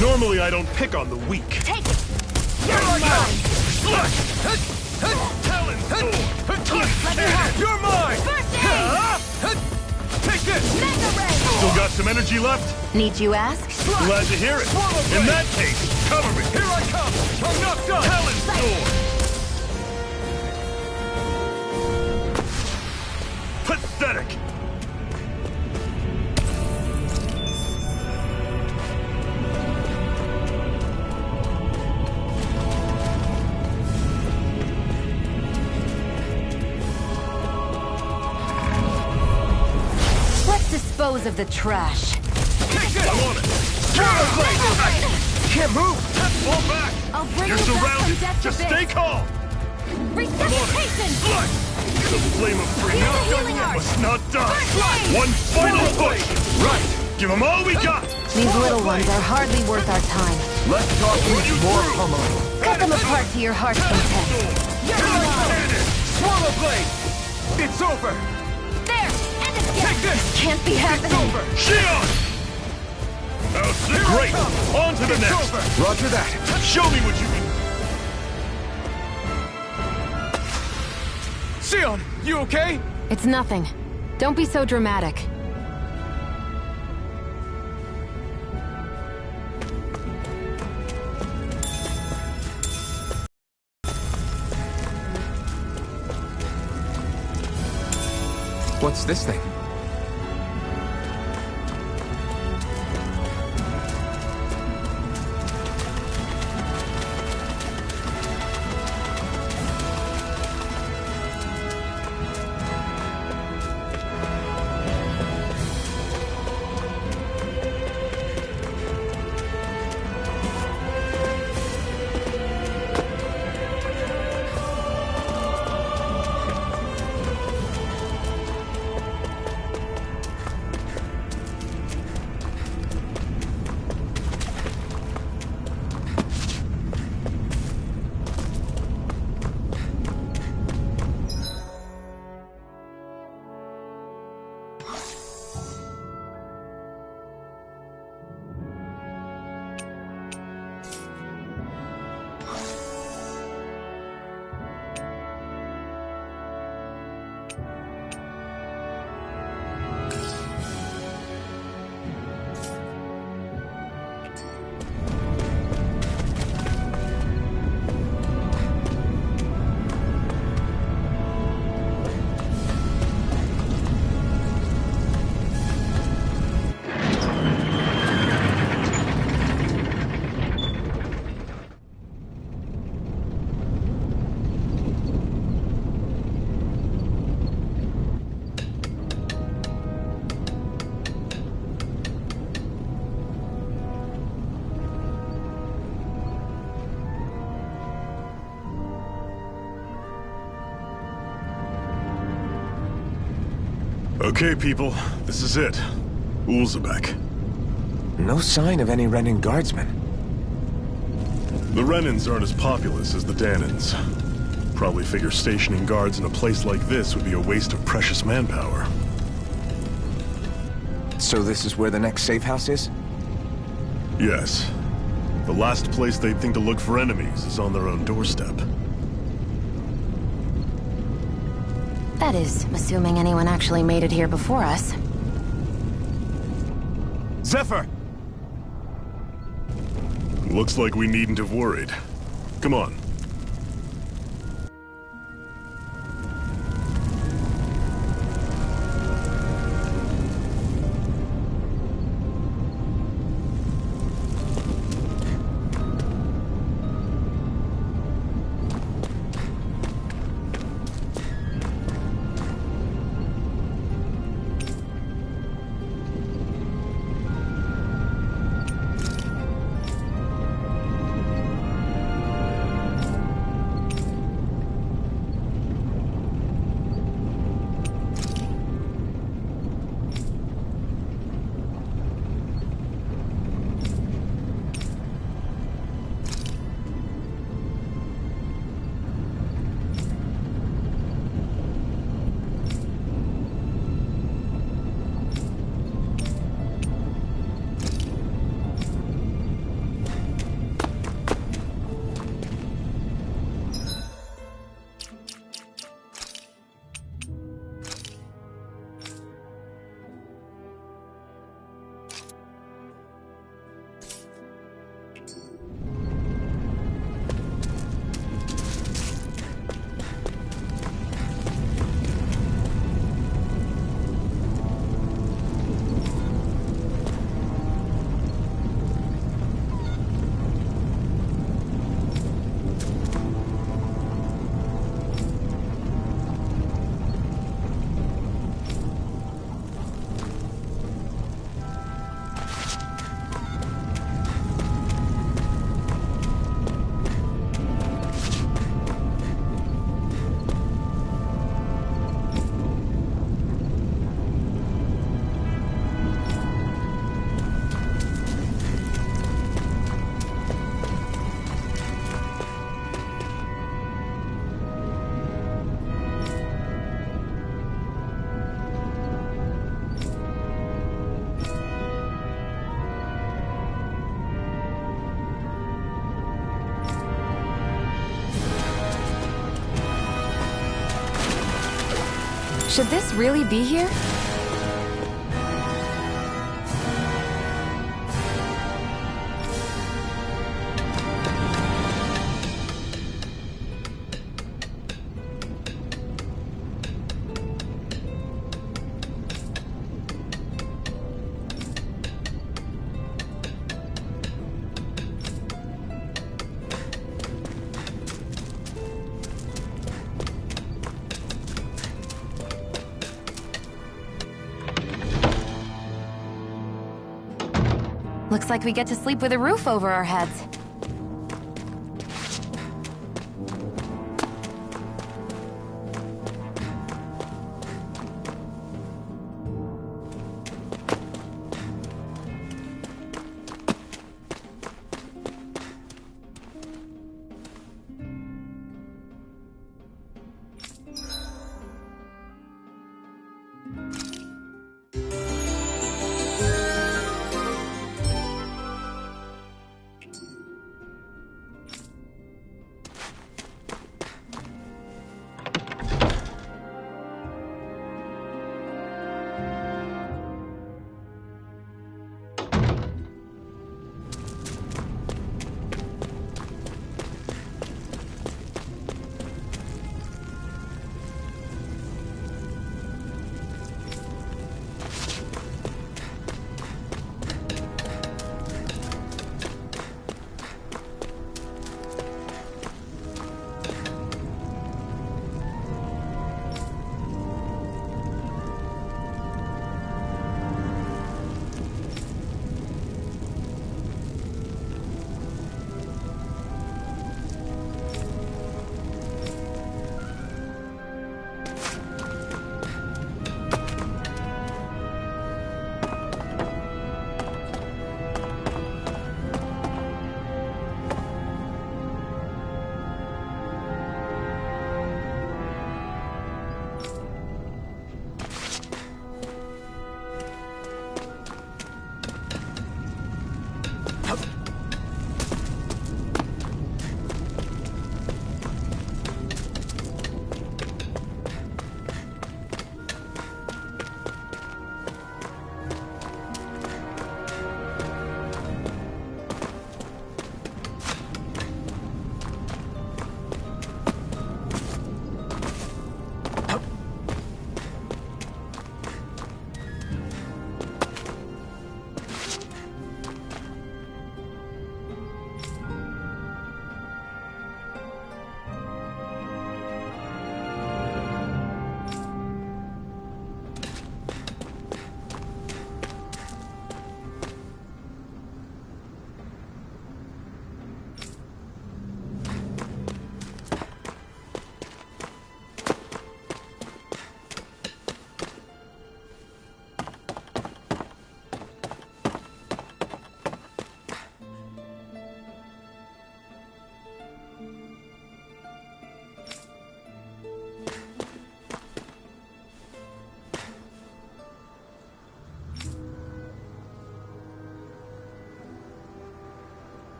Normally I don't pick on the weak. Take it. You're mine. Talon, Let me help. You're mine! First aid. Take this! Mega ray. still got some energy left? Need you ask? Glad to hear it. In that case, cover me. Here I come! I'm not done! Talon sword. Pathetic. Dispose of the trash. I'm on it. Can't move! Fall back. I'll bring You're you back surrounded. from death Just to stay base. calm. Resuscitation! Slice! The flame of free Here's the not done healing yet. art. Must not die. First aid. One final push. Right. Give them all we got. These little ones are hardly worth our time. Let's talk with more pummeling. Cut them apart to your heart's content. You're mine. Swallow blade! It's over! There! End it Take again! this! Can't be It's happening. over! Shion! Great. On to the It's next. over. Roger that. Show me what you can. Sion, you okay? It's nothing. Don't be so dramatic. What's this thing? Okay, people. This is it. Ulzebek. No sign of any Renan guardsmen. The Renans aren't as populous as the Danans. Probably figure stationing guards in a place like this would be a waste of precious manpower. So this is where the next safe house is? Yes. The last place they'd think to look for enemies is on their own doorstep. That is, assuming anyone actually made it here before us. Zephyr! Looks like we needn't have worried. Come on. Should this really be here? Looks like we get to sleep with a roof over our heads.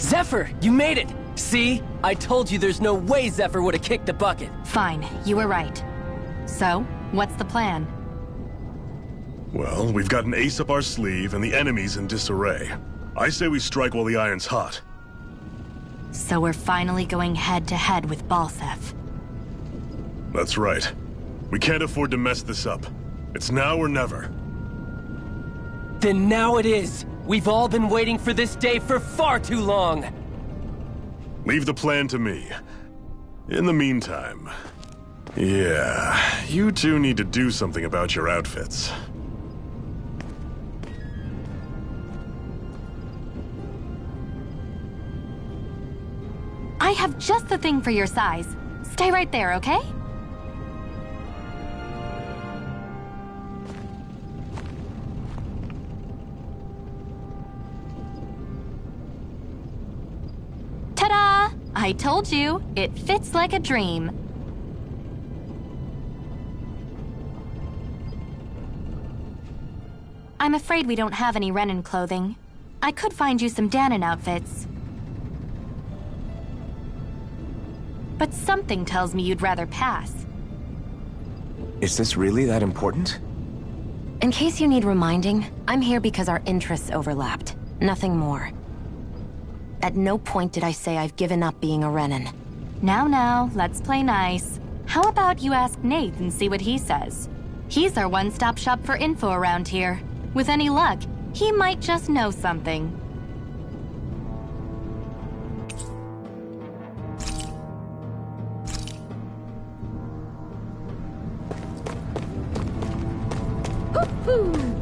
Zephyr, you made it! See? I told you there's no way Zephyr would have kicked the bucket. Fine, you were right. So, what's the plan? Well, we've got an ace up our sleeve and the enemy's in disarray. I say we strike while the iron's hot. So we're finally going head-to-head with Balseph. That's right. We can't afford to mess this up. It's now or never. Then now it is! We've all been waiting for this day for far too long! Leave the plan to me. In the meantime... yeah, you two need to do something about your outfits. I have just the thing for your size. Stay right there, okay? Ta-da! I told you, it fits like a dream. I'm afraid we don't have any Renan clothing. I could find you some Dahnan outfits. But something tells me you'd rather pass. Is this really that important? In case you need reminding, I'm here because our interests overlapped. Nothing more. At no point did I say I've given up being a Renan. Now, let's play nice. How about you ask Nate and see what he says? He's our one-stop shop for info around here. With any luck, he might just know something. Woo-hoo!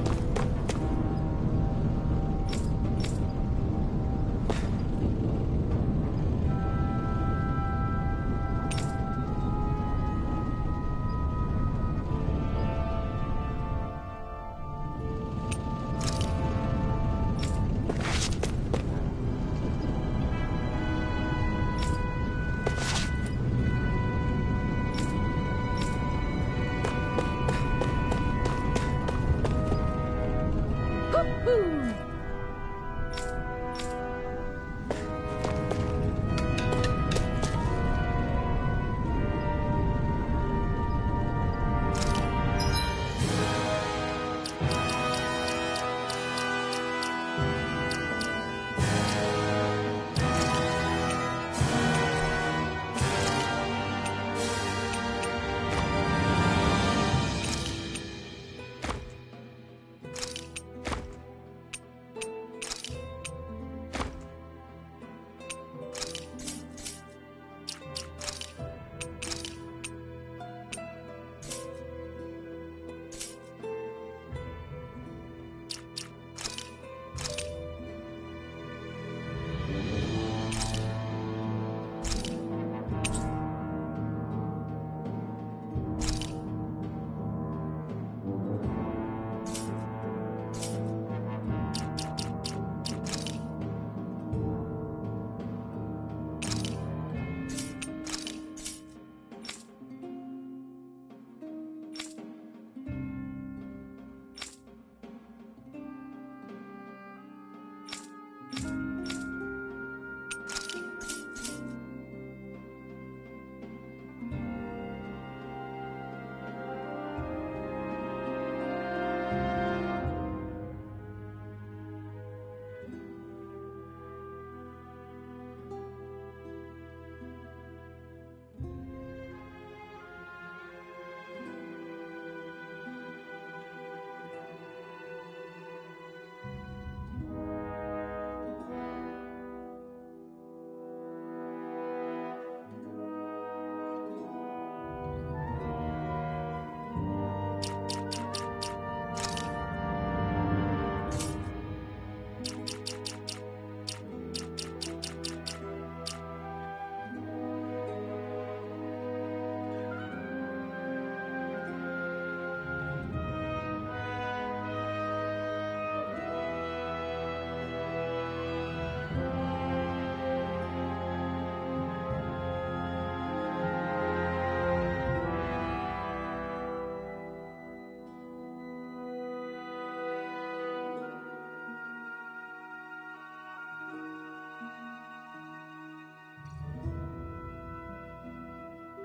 Woo!